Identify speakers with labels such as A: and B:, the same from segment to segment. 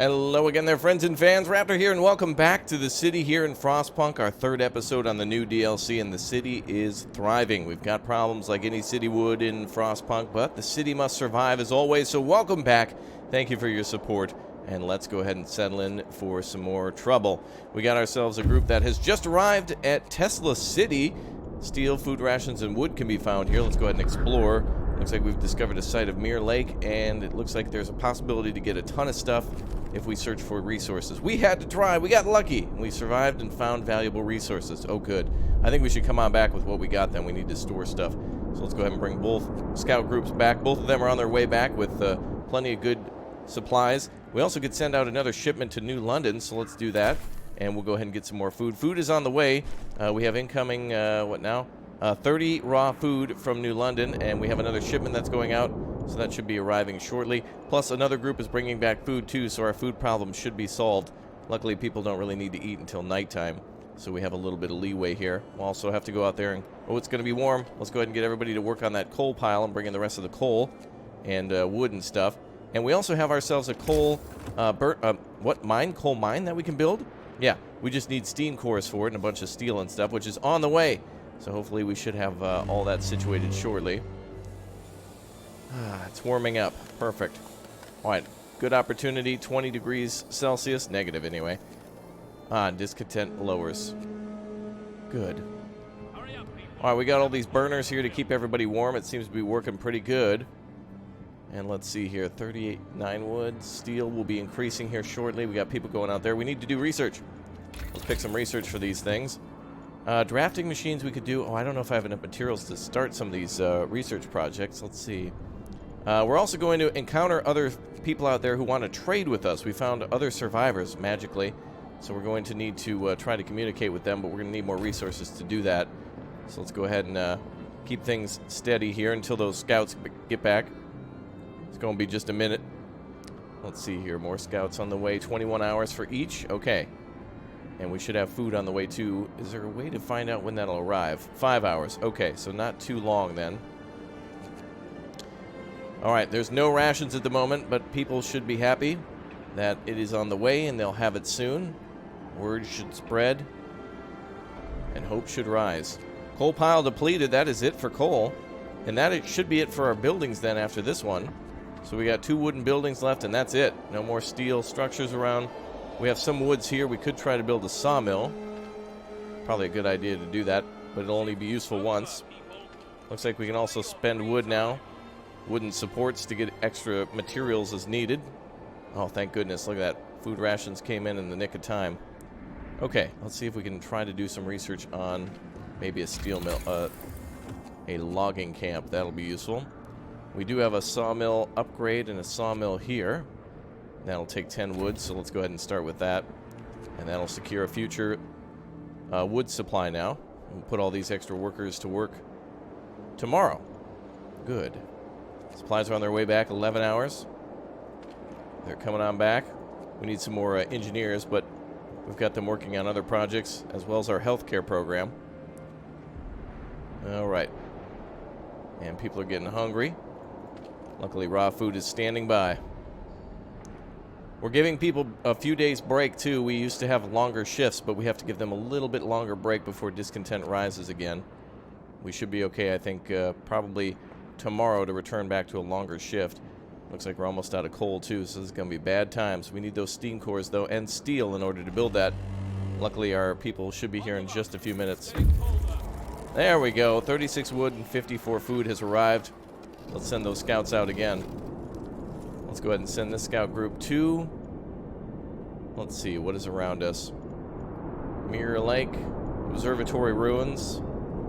A: Hello again there, friends and fans. Raptor here, and welcome back to the city here in FROSTPUNK, our third episode on the new DLC, and the city is thriving. We've got problems like any city would in FROSTPUNK, but the city must survive as always, so welcome back. Thank you for your support, and let's go ahead and settle in for some more trouble. We got ourselves a group that has just arrived at Tesla City. Steel, food rations, and wood can be found here. Let's go ahead and explore. Looks like we've discovered a site of Mirror Lake, and it looks like there's a possibility to get a ton of stuff if we search for resources. We had to try. We got lucky. We survived and found valuable resources. Oh, good. I think we should come on back with what we got then. We need to store stuff. So let's go ahead and bring both scout groups back. Both of them are on their way back with plenty of good supplies. We also could send out another shipment to New London, so let's do that. And we'll go ahead and get some more food. Food is on the way. We have incoming, what now? 30 raw food from New London, and we have another shipment that's going out, so that should be arriving shortly. Plus, another group is bringing back food, too, so our food problem should be solved. Luckily, people don't really need to eat until nighttime, so we have a little bit of leeway here. We'll also have to go out there and... Oh, it's going to be warm. Let's go ahead and get everybody to work on that coal pile and bring in the rest of the coal and wood and stuff. And we also have ourselves a coal... coal mine that we can build? Yeah, we just need steam cores for it and a bunch of steel and stuff, which is on the way. So hopefully we should have all that situated shortly. It's warming up. Perfect. All right, good opportunity. 20 degrees Celsius. Negative anyway. Discontent lowers. Good. All right, we got all these burners here to keep everybody warm. It seems to be working pretty good. And let's see here. 38.9 wood. Steel will be increasing here shortly. We got people going out there. We need to do research. Let's pick some research for these things. Drafting machines we could do. Oh, I don't know if I have enough materials to start some of these research projects. Let's see. We're also going to encounter other people out there who want to trade with us. We found other survivors magically, so we're going to need to try to communicate with them, but we're going to need more resources to do that. So let's go ahead and keep things steady here until those scouts get back. It's going to be just a minute. Let's see here. More scouts on the way. 21 hours for each. Okay. And we should have food on the way, too. Is there a way to find out when that'll arrive? 5 hours. Okay, so not too long, then. All right, there's no rations at the moment, but people should be happy that it is on the way, and they'll have it soon. Word should spread, and hope should rise. Coal pile depleted. That is it for coal. And that it should be it for our buildings, then, after this one. So we got 2 wooden buildings left, and that's it. No more steel structures around. We have some woods here. We could try to build a sawmill. Probably a good idea to do that, but it'll only be useful once. Looks like we can also spend wood now. Wooden supports to get extra materials as needed. Oh, thank goodness. Look at that. Food rations came in the nick of time. Okay, let's see if we can try to do some research on maybe a steel mill, a logging camp. That'll be useful. We do have a sawmill upgrade and a sawmill here. That'll take 10 wood, so let's go ahead and start with that. And that'll secure a future wood supply now. We'll put all these extra workers to work tomorrow. Good. Supplies are on their way back, 11 hours. They're coming on back. We need some more engineers, but we've got them working on other projects, as well as our healthcare program. All right. And people are getting hungry. Luckily, raw food is standing by. We're giving people a few days break, too. We used to have longer shifts, but we have to give them a little bit longer break before discontent rises again. We should be okay, I think, probably tomorrow to return back to a longer shift. Looks like we're almost out of coal, too, so this is going to be bad times. We need those steam cores, though, and steel in order to build that. Luckily, our people should be here in just a few minutes. There we go. 36 wood and 54 food has arrived. Let's send those scouts out again. Let's go ahead and send this scout group to... Let's see, what is around us? Mirror Lake, Observatory Ruins,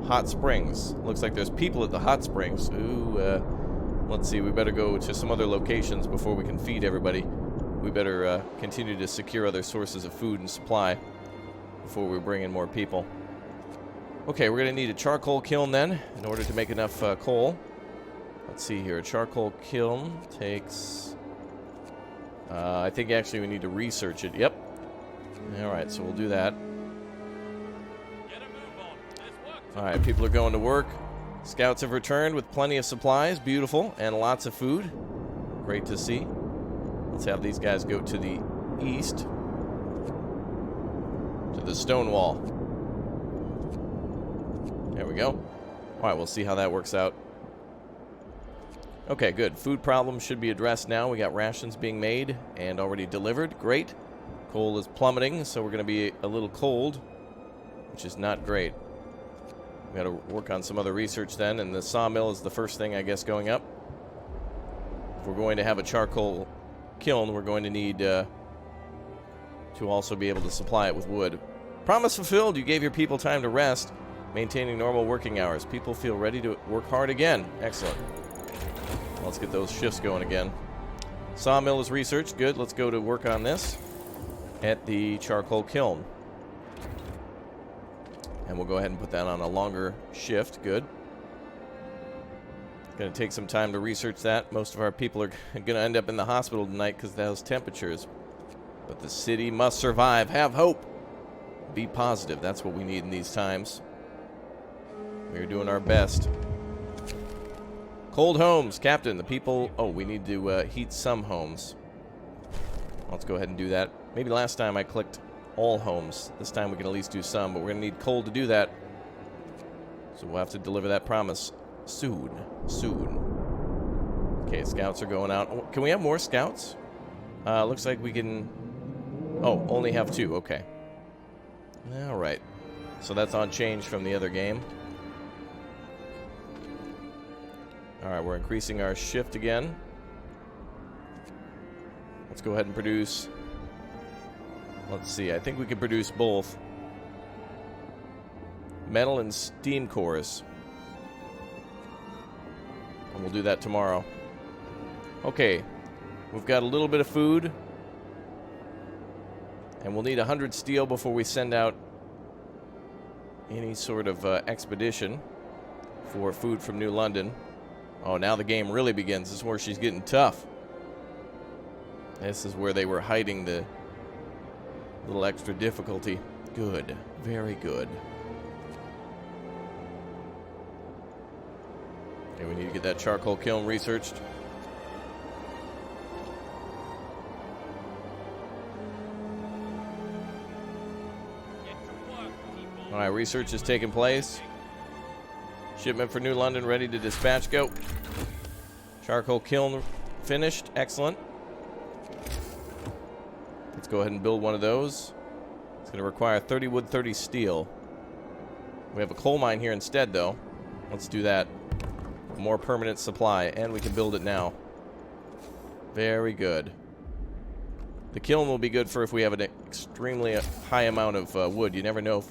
A: Hot Springs. Looks like there's people at the Hot Springs. Ooh, let's see, we better go to some other locations before we can feed everybody. We better continue to secure other sources of food and supply before we bring in more people. Okay, we're going to need a charcoal kiln then in order to make enough coal. Let's see here. A charcoal kiln takes... I think actually we need to research it. Yep. Alright, so we'll do that. Alright, people are going to work. Scouts have returned with plenty of supplies. Beautiful. And lots of food. Great to see. Let's have these guys go to the east to the stone wall. There we go. All right, we'll see how that works out. Okay, good. Food problems should be addressed now. We got rations being made and already delivered. Great. Coal is plummeting, so we're going to be a little cold, which is not great. We got to work on some other research then, and the sawmill is the first thing, I guess, going up. If we're going to have a charcoal kiln, we're going to need to also be able to supply it with wood. Promise fulfilled. You gave your people time to rest, maintaining normal working hours. People feel ready to work hard again. Excellent. Let's get those shifts going again. Sawmill is researched. Good. Let's go to work on this at the charcoal kiln. And we'll go ahead and put that on a longer shift. Good. Going to take some time to research that. Most of our people are going to end up in the hospital tonight because of those temperatures. But the city must survive. Have hope. Be positive. That's what we need in these times. We're doing our best. Cold homes, Captain. The people... Oh, we need to heat some homes. Let's go ahead and do that. Maybe last time I clicked all homes. This time we can at least do some, but we're going to need coal to do that. So we'll have to deliver that promise soon. Soon. Okay, scouts are going out. Can we have more scouts? Looks like we can... Oh, only have 2. Okay. All right. So that's on change from the other game. All right, we're increasing our shift again. Let's go ahead and produce... Let's see, I think we can produce both metal and steam cores. And we'll do that tomorrow. Okay, we've got a little bit of food. And we'll need 100 steel before we send out any sort of expedition for food from New London. Oh, now the game really begins. This is where she's getting tough. This is where they were hiding the little extra difficulty. Good. Very good. Okay, we need to get that charcoal kiln researched. All right, research is taking place. Shipment for New London ready to dispatch. Go. Charcoal kiln finished. Excellent. Let's go ahead and build one of those. It's going to require 30 wood, 30 steel. We have a coal mine here instead, though. Let's do that. More permanent supply, and we can build it now. Very good. The kiln will be good for if we have an extremely high amount of wood. You never know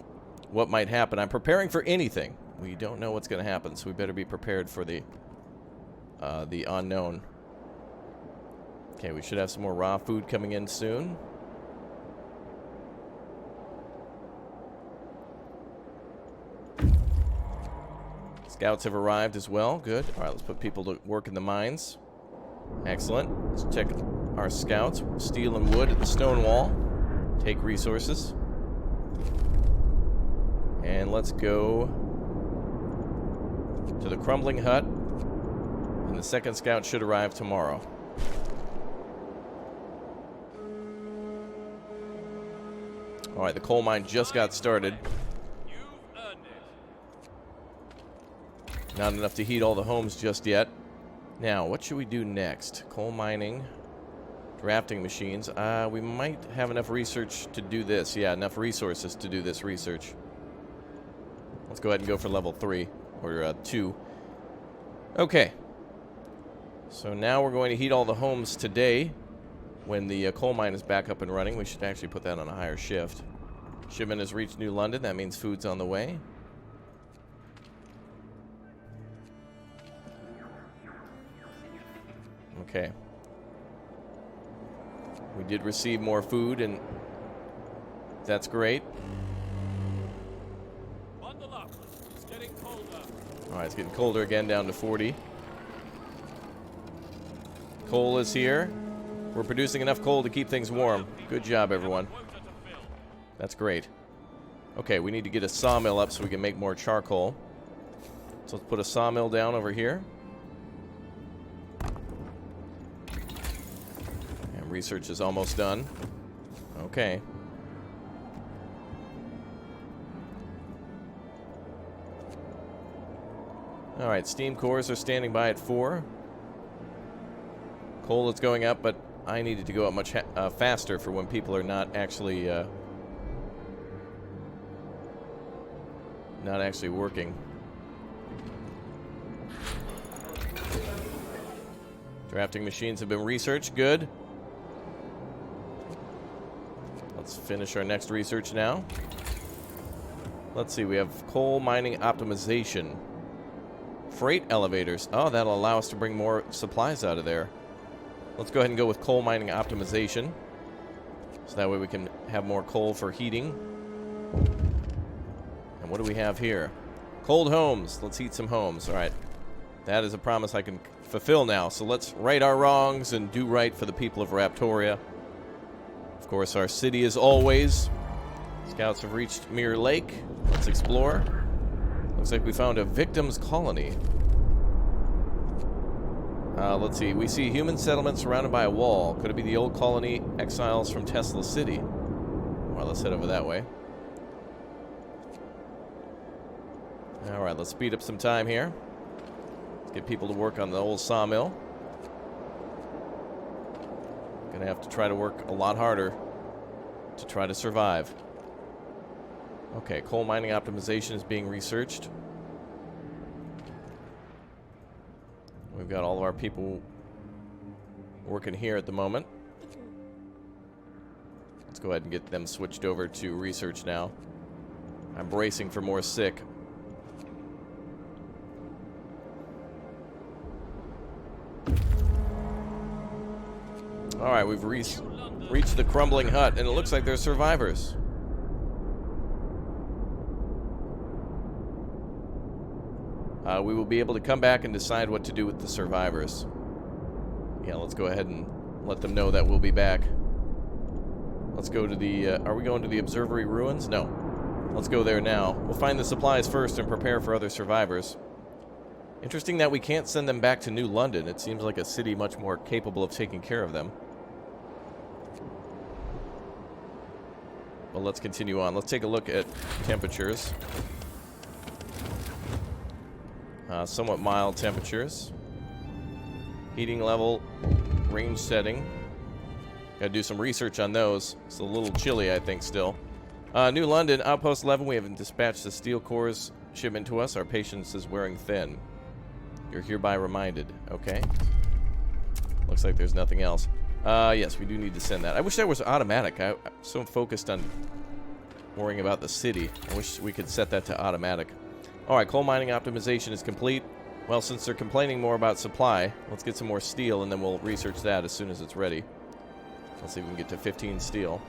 A: what might happen. I'm preparing for anything. We don't know what's going to happen, so we better be prepared for the unknown. Okay, we should have some more raw food coming in soon. Scouts have arrived as well. Good. All right, let's put people to work in the mines. Excellent. Let's check our scouts. Steel and wood at the stone wall. Take resources. And let's go to the crumbling hut. And the second scout should arrive tomorrow. All right, the coal mine just got started. Not enough to heat all the homes just yet. Now, what should we do next? Coal mining, drafting machines. We might have enough research to do this. Yeah, enough resources to do this research. Let's go ahead and go for level 3 or 2. Okay. So now we're going to heat all the homes today. When the coal mine is back up and running, we should actually put that on a higher shift. Shipment has reached New London. That means food's on the way. Okay. We did receive more food, and that's great.
B: Bundle up. It's getting colder.
A: All right, it's getting colder again, down to 40. Coal is here. We're producing enough coal to keep things warm. Good job, everyone. That's great. Okay, we need to get a sawmill up so we can make more charcoal. So let's put a sawmill down over here. And research is almost done. Okay. Alright, steam cores are standing by at 4. Coal is going up, but I needed to go up much faster for when people are not actually working. Drafting machines have been researched. Good. Let's finish our next research now. Let's see, we have coal mining optimization. Freight elevators. Oh, that'll allow us to bring more supplies out of there. Let's go ahead and go with coal mining optimization. So that way we can have more coal for heating. And what do we have here? Cold homes. Let's heat some homes. All right. That is a promise I can fulfill now. So let's right our wrongs and do right for the people of Raptoria. Of course, our city is always. Scouts have reached Mirror Lake. Let's explore. Looks like we found a victim's colony. Let's see. We see human settlement surrounded by a wall. Could it be the old colony exiles from Tesla City? Well, let's head over that way. Alright, let's speed up some time here. Let's get people to work on the old sawmill. Gonna have to try to work a lot harder to try to survive. Okay, coal mining optimization is being researched. We've got all of our people working here at the moment. Let's go ahead and get them switched over to research now. I'm bracing for more sick. Alright, we've reached the crumbling hut, and it looks like there's survivors. We will be able to come back and decide what to do with the survivors. Yeah, let's go ahead and let them know that we'll be back. Let's go to the... are we going to the Observatory Ruins? No. Let's go there now. We'll find the supplies first and prepare for other survivors. Interesting that we can't send them back to New London. It seems like a city much more capable of taking care of them. Well, let's continue on. Let's take a look at temperatures. Somewhat mild temperatures. Heating level, range setting. Gotta do some research on those. It's a little chilly, I think, still. New London, Outpost 11, we have dispatched the steel cores shipment to us. Our patience is wearing thin. You're hereby reminded. Okay. Looks like there's nothing else. Yes, we do need to send that. I wish that was automatic. I'm so focused on worrying about the city. I wish we could set that to automatic. Alright, coal mining optimization is complete. Well, since they're complaining more about supply, let's get some more steel, and then we'll research that as soon as it's ready. Let's see if we can get to 15 steel.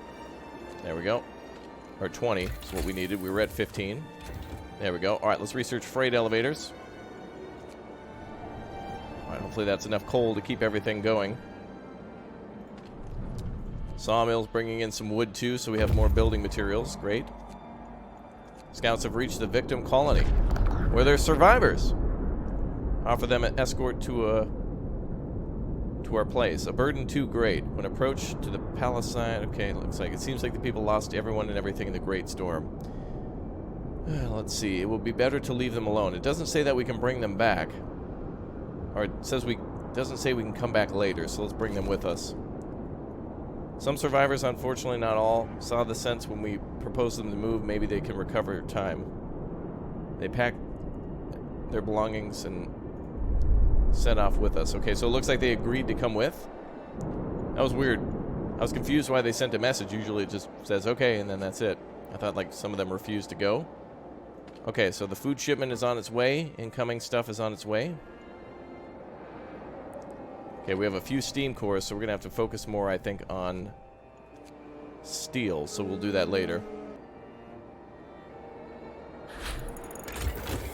A: There we go. Or 20 is what we needed. We were at 15. There we go. Alright, let's research freight elevators. Alright, hopefully that's enough coal to keep everything going. Sawmill's bringing in some wood, too, so we have more building materials. Great. Scouts have reached the victim colony, where there's survivors. Offer them an escort to our place. A burden too great. When approached to the Palisade... Okay, looks like... It seems like the people lost everyone and everything in the Great Storm. Let's see. It will be better to leave them alone. It doesn't say that we can bring them back. Or it says doesn't say we can come back later, so let's bring them with us. Some survivors, unfortunately not all, saw the sense when we proposed them to move. Maybe they can recover time. They packed their belongings and set off with us. Okay, so it looks like they agreed to come with. That was weird. I was confused why they sent a message. Usually it just says, okay, and then that's it. I thought like some of them refused to go. Okay, so the food shipment is on its way. Incoming stuff is on its way. Okay, we have a few steam cores, so we're going to have to focus more, I think, on steel. So we'll do that later.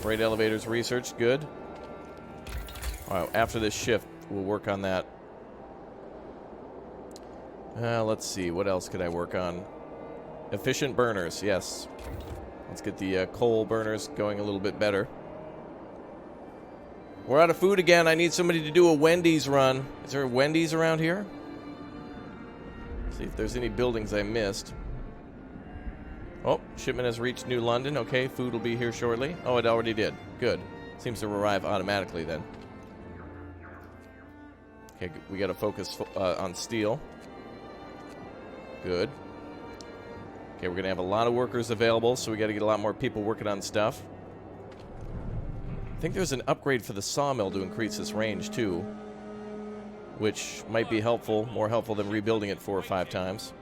A: Freight elevators research, good. Alright, after this shift, we'll work on that. Let's see, what else could I work on? Efficient burners, yes. Let's get the coal burners going a little bit better. We're out of food again. I need somebody to do a Wendy's run. Is there a Wendy's around here? See if there's any buildings I missed. Oh, shipment has reached New London. Okay, food will be here shortly. Oh, it already did. Good. Seems to arrive automatically then. Okay, we got to focus on steel. Good. Okay, we're going to have a lot of workers available, so we got to get a lot more people working on stuff. I think there's an upgrade for the sawmill to increase this range, too. Which might be helpful, more helpful than rebuilding it 4 or 5 times.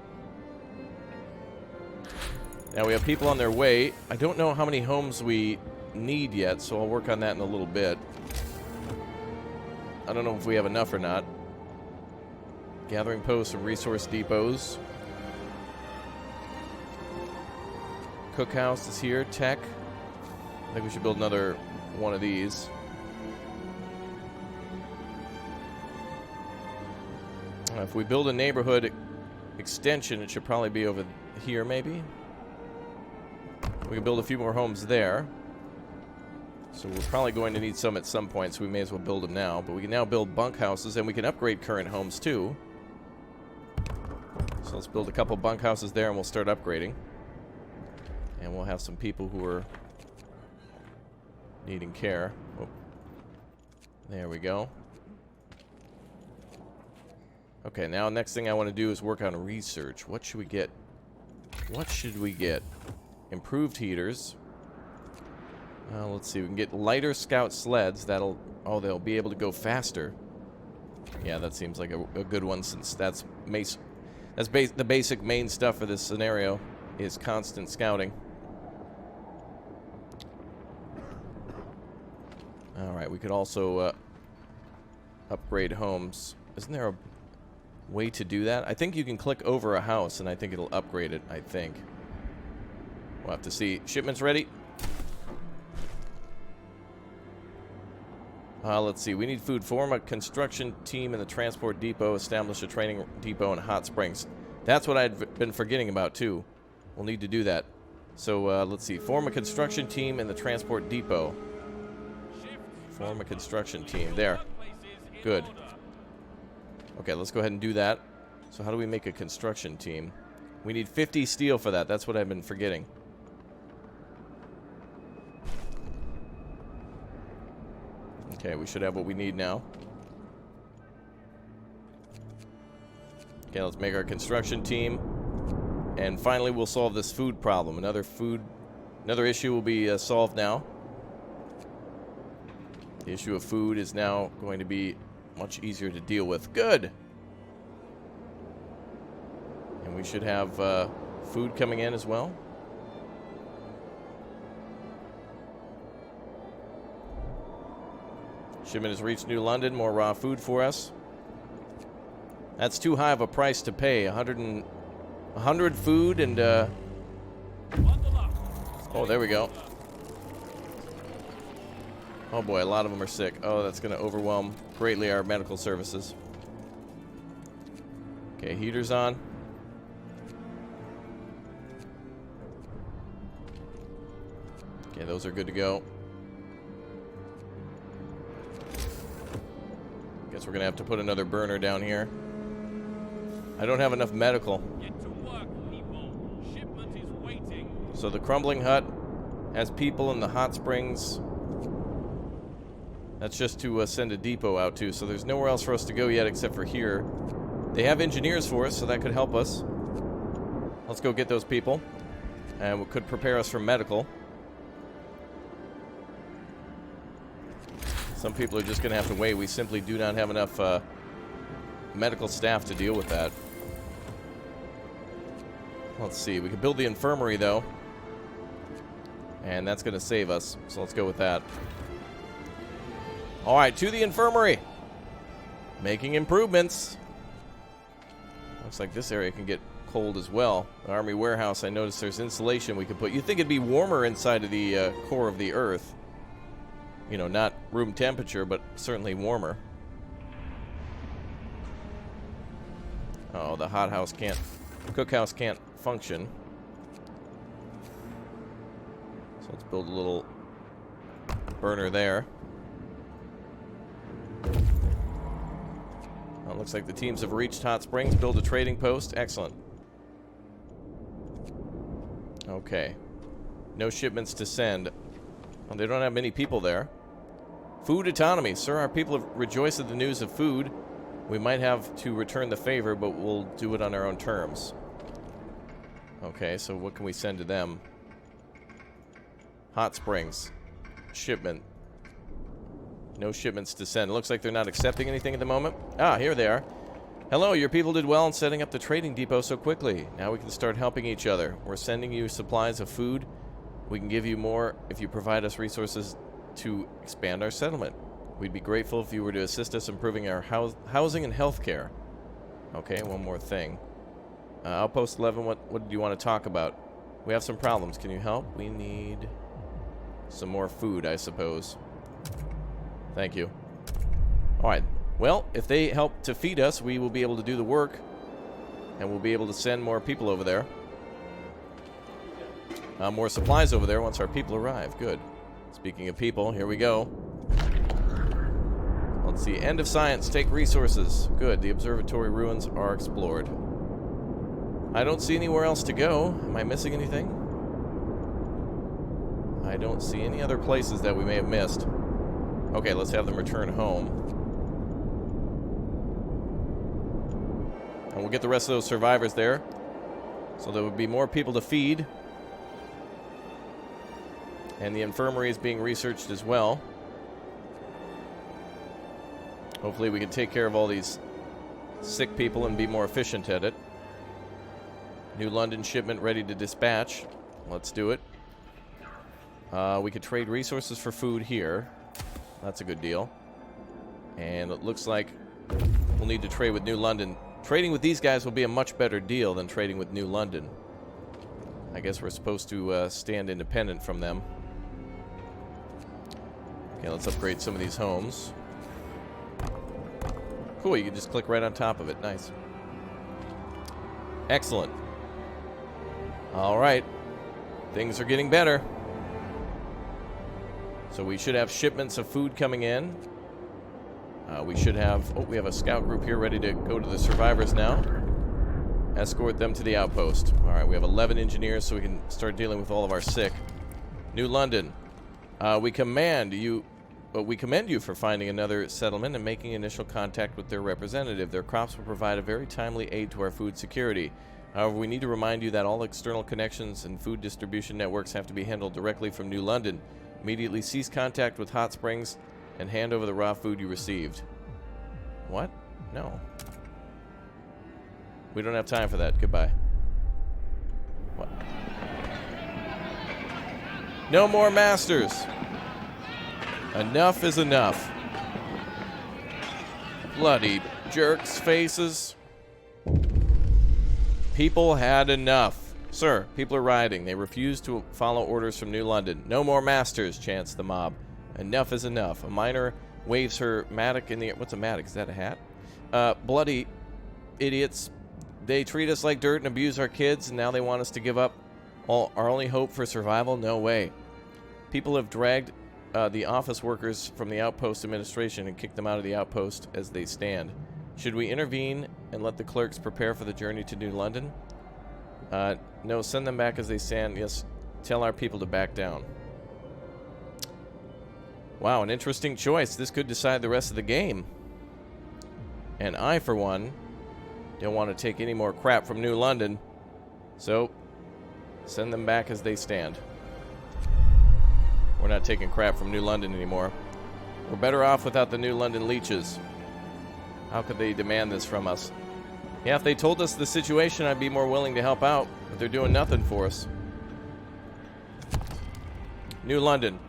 A: Now we have people on their way. I don't know how many homes we need yet, so I'll work on that in a little bit. I don't know if we have enough or not. Gathering posts and resource depots. Cookhouse is here. Tech. I think we should build another one of these. If we build a neighborhood extension, it should probably be over here, maybe. We can build a few more homes there. So we're probably going to need some at some point, so we may as well build them now. But we can now build bunkhouses, and we can upgrade current homes, too. So let's build a couple bunkhouses there, and we'll start upgrading. And we'll have some people who are needing care. Oh. There we go. Okay, now next thing I want to do is work on research. What should we get? What should we get? Improved heaters. Let's see. We can get lighter scout sleds. That'll... Oh, they'll be able to go faster. Yeah, that seems like a good one, since that's the basic main stuff for this scenario is constant scouting. Alright, we could also upgrade homes. Isn't there a way to do that? I think you can click over a house, and I think it'll upgrade it, I think. We'll have to see. Shipment's ready. Let's see. We need food. Form a construction team in the transport depot. Establish a training depot in Hot Springs. That's what I'd been forgetting about, too. We'll need to do that. So, let's see. Form a construction team in the transport depot. Form a construction team. There. Good. Okay, let's go ahead and do that. So how do we make a construction team? We need 50 steel for that. That's what I've been forgetting. Okay, we should have what we need now. Okay, let's make our construction team. And finally, we'll solve this food problem. Another issue will be solved now. The issue of food is now going to be much easier to deal with. Good! And we should have food coming in as well. Shipment has reached New London. More raw food for us. That's too high of a price to pay. 100 food and... Oh, there we go. Oh boy, a lot of them are sick. Oh, that's going to overwhelm greatly our medical services. Okay, heaters on. Okay, those are good to go. Guess we're going to have to put another burner down here. I don't have enough medical.
B: Get to work, people. Shipment is waiting.
A: So the crumbling hut has people in the hot springs. That's just to send a depot out to, so there's nowhere else for us to go yet except for here. They have engineers for us, so that could help us. Let's go get those people. And it could prepare us for medical. Some people are just going to have to wait. We simply do not have enough medical staff to deal with that. Let's see. We could build the infirmary, though. And that's going to save us, so let's go with that. All right, to the infirmary. Making improvements. Looks like this area can get cold as well. The army warehouse, I noticed there's insulation we could put. You'd think it'd be warmer inside of the core of the earth. You know, not room temperature, but certainly warmer. Oh, the hothouse can't, cookhouse can't function. So let's build a little burner there. Oh, Looks like the teams have reached Hot Springs, built a trading post. Excellent. Okay. No shipments to send. Well, they don't have many people there. Food autonomy. Sir, our people have rejoiced at the news of food. We might have to return the favor, but we'll do it on our own terms. Okay, so what can we send to them? Hot Springs. Shipment. No shipments to send. It looks like they're not accepting anything at the moment. Ah, here they are. Hello, your people did well in setting up the trading depot so quickly. Now we can start helping each other. We're sending you supplies of food. We can give you more if you provide us resources to expand our settlement. We'd be grateful if you were to assist us improving our housing and health care. Okay, one more thing. Outpost 11, what do you want to talk about? We have some problems. Can you help? We need some more food, I suppose. Thank you. Alright. Well, if they help to feed us, we will be able to do the work. And we'll be able to send more people over there. More supplies over there once our people arrive. Good. Speaking of people, here we go. Let's see. End of science. Take resources. Good. The observatory ruins are explored. I don't see anywhere else to go. Am I missing anything? I don't see any other places that we may have missed. Okay, let's have them return home. And we'll get the rest of those survivors there. So there would be more people to feed. And the infirmary is being researched as well. Hopefully we can take care of all these sick people and be more efficient at it. New London shipment ready to dispatch. Let's do it. We could trade resources for food here. That's a good deal. And it looks like we'll need to trade with New London. Trading with these guys will be a much better deal than trading with New London. I guess we're supposed to stand independent from them. Okay, let's upgrade some of these homes. Cool, you can just click right on top of it. Nice. Excellent. Alright. Things are getting better. So we should have shipments of food coming in. We should have... Oh, we have a scout group here ready to go to the survivors now. Escort them to the outpost. Alright, we have 11 engineers so we can start dealing with all of our sick. New London. We commend you for finding another settlement and making initial contact with their representative. Their crops will provide a very timely aid to our food security. However, we need to remind you that all external connections and food distribution networks have to be handled directly from New London. Immediately cease contact with Hot Springs and hand over the raw food you received. What? No. We don't have time for that. Goodbye. What? No more masters. Enough is enough. Bloody jerks' faces. People had enough. Sir, people are rioting. They refuse to follow orders from New London. No more masters, chants the mob. Enough is enough. A miner waves her mattock in the air. What's a mattock? Is that a hat? Bloody idiots. They treat us like dirt and abuse our kids, and now they want us to give up our only hope for survival? No way. People have dragged the office workers from the outpost administration and kicked them out of the outpost as they stand. Should we intervene and let the clerks prepare for the journey to New London? No, send them back as they stand. Yes, tell our people to back down. Wow, an interesting choice. This could decide the rest of the game. And I, for one, don't want to take any more crap from New London. So, send them back as they stand. We're not taking crap from New London anymore. We're better off without the New London leeches. How could they demand this from us? Yeah, if they told us the situation, I'd be more willing to help out, but they're doing nothing for us. New London,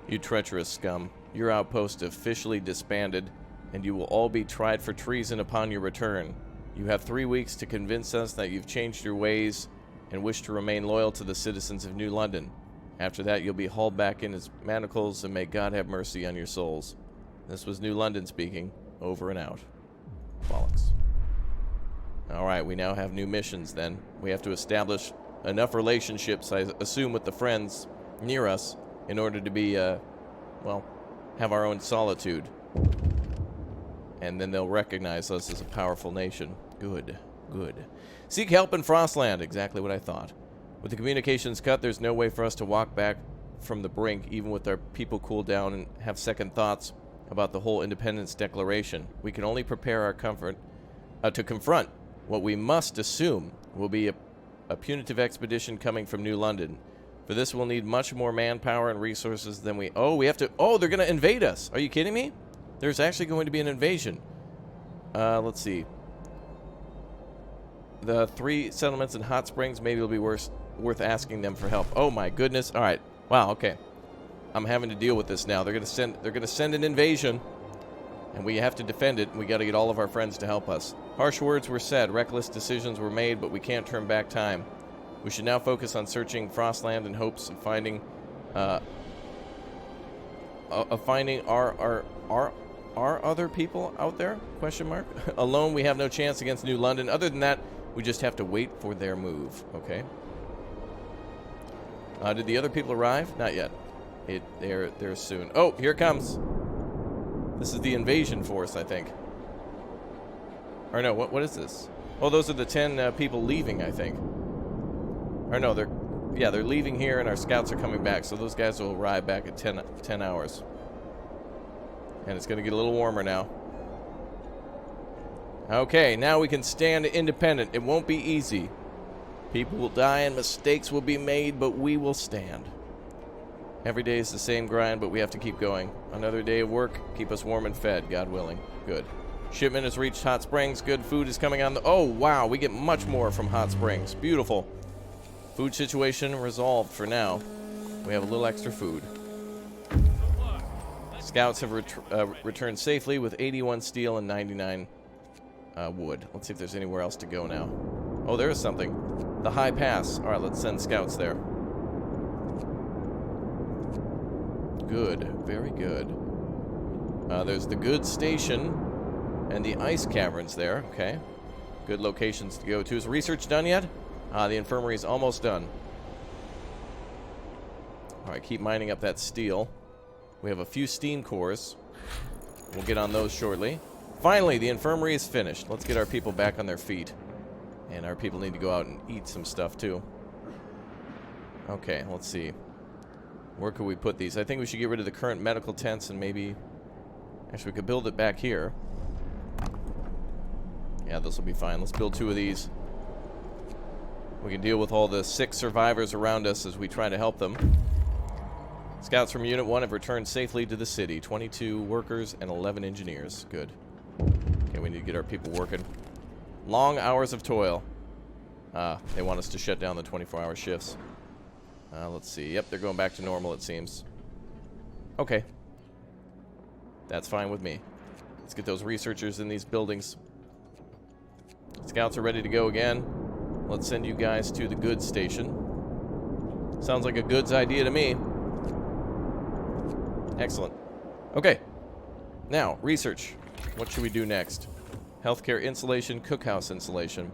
A: you treacherous scum. Your outpost officially disbanded, and you will all be tried for treason upon your return. You have 3 weeks to convince us that you've changed your ways and wish to remain loyal to the citizens of New London. After that, you'll be hauled back in his manacles, and may God have mercy on your souls. This was New London speaking. Over and out. Bollocks. Alright, we now have new missions then. We have to establish enough relationships, I assume, with the friends near us in order to be, well, have our own solitude. and then they'll recognize us as a powerful nation. Good, good. Seek help in Frostland. Exactly what I thought. With the communications cut, there's no way for us to walk back from the brink, even with our people cool down and have second thoughts about the whole independence declaration. We can only prepare our comfort to confront what we must assume will be a punitive expedition coming from New London. For this, we'll need much more manpower and resources than we... Oh, we have to... Oh, they're going to invade us. Are you kidding me? There's actually going to be an invasion. Let's see. The 3 settlements in Hot Springs, maybe it'll be worth asking them for help. Oh my goodness. All right. Wow, okay. I'm having to deal with this now. They're going to send an invasion, and we have to defend it, and we got to get all of our friends to help us. Harsh words were said, reckless decisions were made, but we can't turn back time. We should now focus on searching Frostland in hopes of finding our other people out there? Question mark. Alone, we have no chance against New London. Other than that, we just have to wait for their move. Okay. Did the other people arrive? Not yet. They're soon. Oh, here it comes. This is the invasion force, I think. Or no, what is this? Oh, those are the 10 people leaving, I think. Or no, they're leaving here, and our scouts are coming back. So those guys will arrive back at 10 hours. And it's going to get a little warmer now. Okay, now we can stand independent. It won't be easy. People will die and mistakes will be made, but we will stand. Every day is the same grind, but we have to keep going. Another day of work, keep us warm and fed, God willing. Good. Shipment has reached Hot Springs. Good food is coming on the... Oh, wow, we get much more from Hot Springs. Beautiful. Food situation resolved for now. We have a little extra food. Scouts have returned safely with 81 steel and 99 wood. Let's see if there's anywhere else to go now. Oh, there is something. The High Pass. All right, let's send scouts there. Good. Very good. There's the goods station and the ice caverns there. Okay. Good locations to go to. Is research done yet? The infirmary is almost done. All right, keep mining up that steel. We have a few steam cores. We'll get on those shortly. Finally, the infirmary is finished. Let's get our people back on their feet. And our people need to go out and eat some stuff, too. Okay, let's see. Where could we put these? I think we should get rid of the current medical tents and maybe... Actually, we could build it back here. Yeah, this will be fine. Let's build 2 of these. We can deal with all the sick survivors around us as we try to help them. Scouts from Unit 1 have returned safely to the city. 22 workers and 11 engineers. Good. Okay, we need to get our people working. Long hours of toil. They want us to shut down the 24-hour shifts. Let's see. Yep, they're going back to normal, it seems. Okay. That's fine with me. Let's get those researchers in these buildings. Scouts are ready to go again. Let's send you guys to the goods station. Sounds like a goods idea to me. Excellent. Okay. Now, research. What should we do next? Healthcare insulation, cookhouse insulation.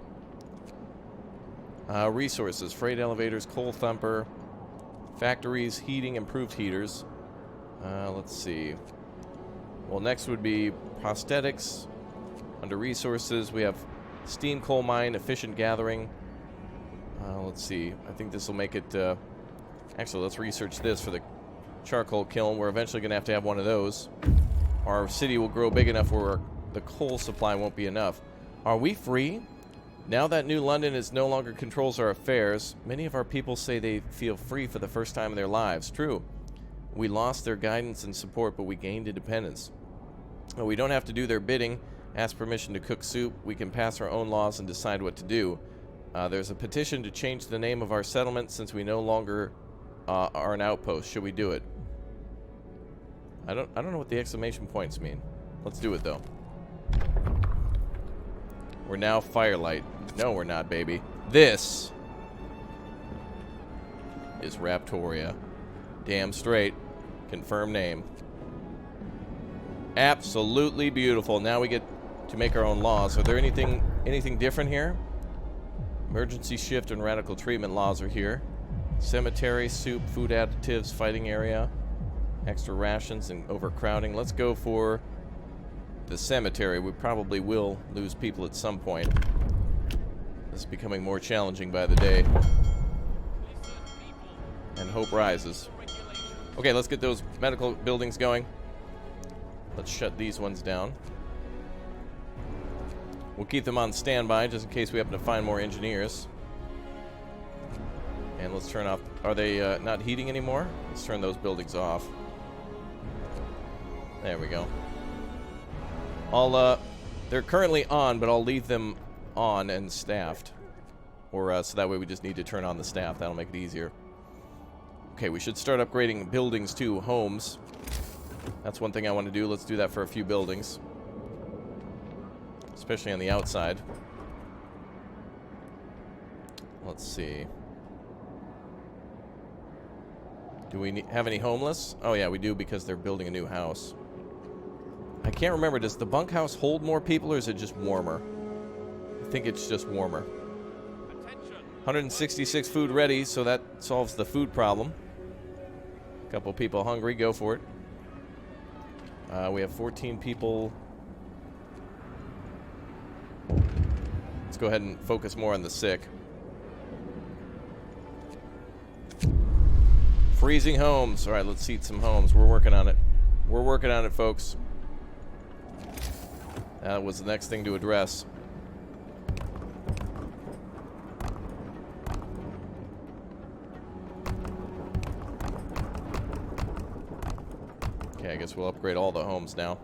A: Resources, freight elevators, coal thumper, factories, heating, improved heaters. Let's see. Well, next would be prosthetics. Under resources, we have steam coal mine, efficient gathering. Let's see. I think this will make it... Actually, let's research this for the charcoal kiln. We're eventually going to have one of those. Our city will grow big enough where the coal supply won't be enough. Are we free? Now that New London is no longer controls our affairs, many of our people say they feel free for the first time in their lives. True. We lost their guidance and support, but we gained independence. We don't have to do their bidding, ask permission to cook soup. We can pass our own laws and decide what to do. There's a petition to change the name of our settlement since we no longer are an outpost. Should we do it? I don't know what the exclamation points mean. Let's do it, though. We're now Firelight. No, we're not, baby. This is Raptoria. Damn straight. Confirm name. Absolutely beautiful. Now we get to make our own laws. Are there anything different here? Emergency shift and radical treatment laws are here. Cemetery, soup, food additives, fighting area, extra rations, and overcrowding. Let's go for the cemetery. We probably will lose people at some point. This is becoming more challenging by the day. And hope rises. Okay, let's get those medical buildings going. Let's shut these ones down. We'll keep them on standby just in case we happen to find more engineers. And let's turn off... Are they not heating anymore? Let's turn those buildings off. There we go. They're currently on, but I'll leave them on and staffed. Or, so that way we just need to turn on the staff. That'll make it easier. Okay, we should start upgrading buildings too, homes. That's one thing I want to do. Let's do that for a few buildings. Especially on the outside. Let's see. Do we have any homeless? Oh yeah, we do because they're building a new house. I can't remember, does the bunkhouse hold more people or is it just warmer? I think it's just warmer. 166 food ready, so that solves the food problem. A couple people hungry, go for it. We have 14 people. Let's go ahead and focus more on the sick. Freezing homes. All right, let's heat some homes. We're working on it. We're working on it, folks. That was the next thing to address. Okay, I guess we'll upgrade all the homes now.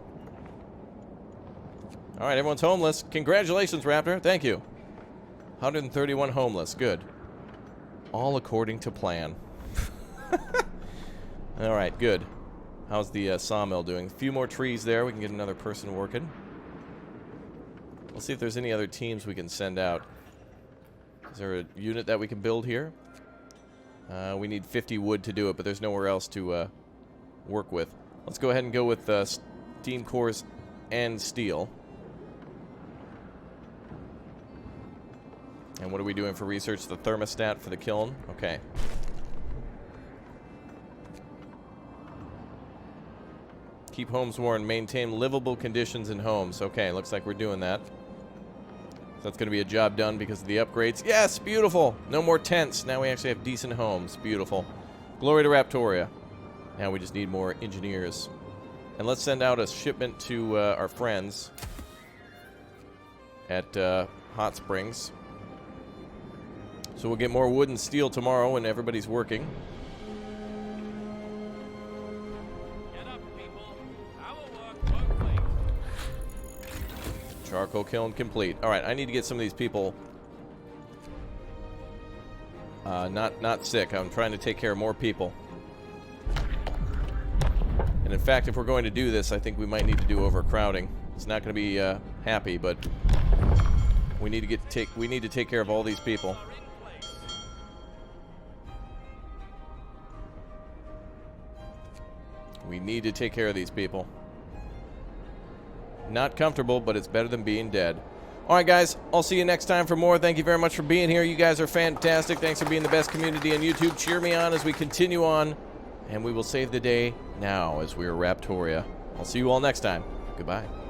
A: All right, everyone's homeless. Congratulations, Raptor. Thank you. 131 homeless. Good. All according to plan. All right, good. How's the sawmill doing? A few more trees there. We can get another person working. Let's see if there's any other teams we can send out. Is there a unit that we can build here? We need 50 wood to do it, but there's nowhere else to work with. Let's go ahead and go with steam cores and steel. And what are we doing for research? The thermostat for the kiln? Okay. Keep homes warm. Maintain livable conditions in homes. Okay, looks like we're doing that. So that's going to be a job done because of the upgrades. Yes, beautiful. No more tents. Now we actually have decent homes. Beautiful. Glory to Raptoria. Now we just need more engineers. And let's send out a shipment to our friends at Hot Springs. So we'll get more wood and steel tomorrow when everybody's working. Charcoal kiln complete. All right, I need to get some of these people not sick. I'm trying to take care of more people. And in fact, if we're going to do this, I think we might need to do overcrowding. It's not going to be happy, but we need to take care of all these people. We need to take care of these people. Not comfortable, but it's better than being dead. All right, guys. I'll see you next time for more. Thank you very much for being here. You guys are fantastic. Thanks for being the best community on YouTube. Cheer me on as we continue on, and we will save the day now as we are Raptoria. I'll see you all next time. Goodbye.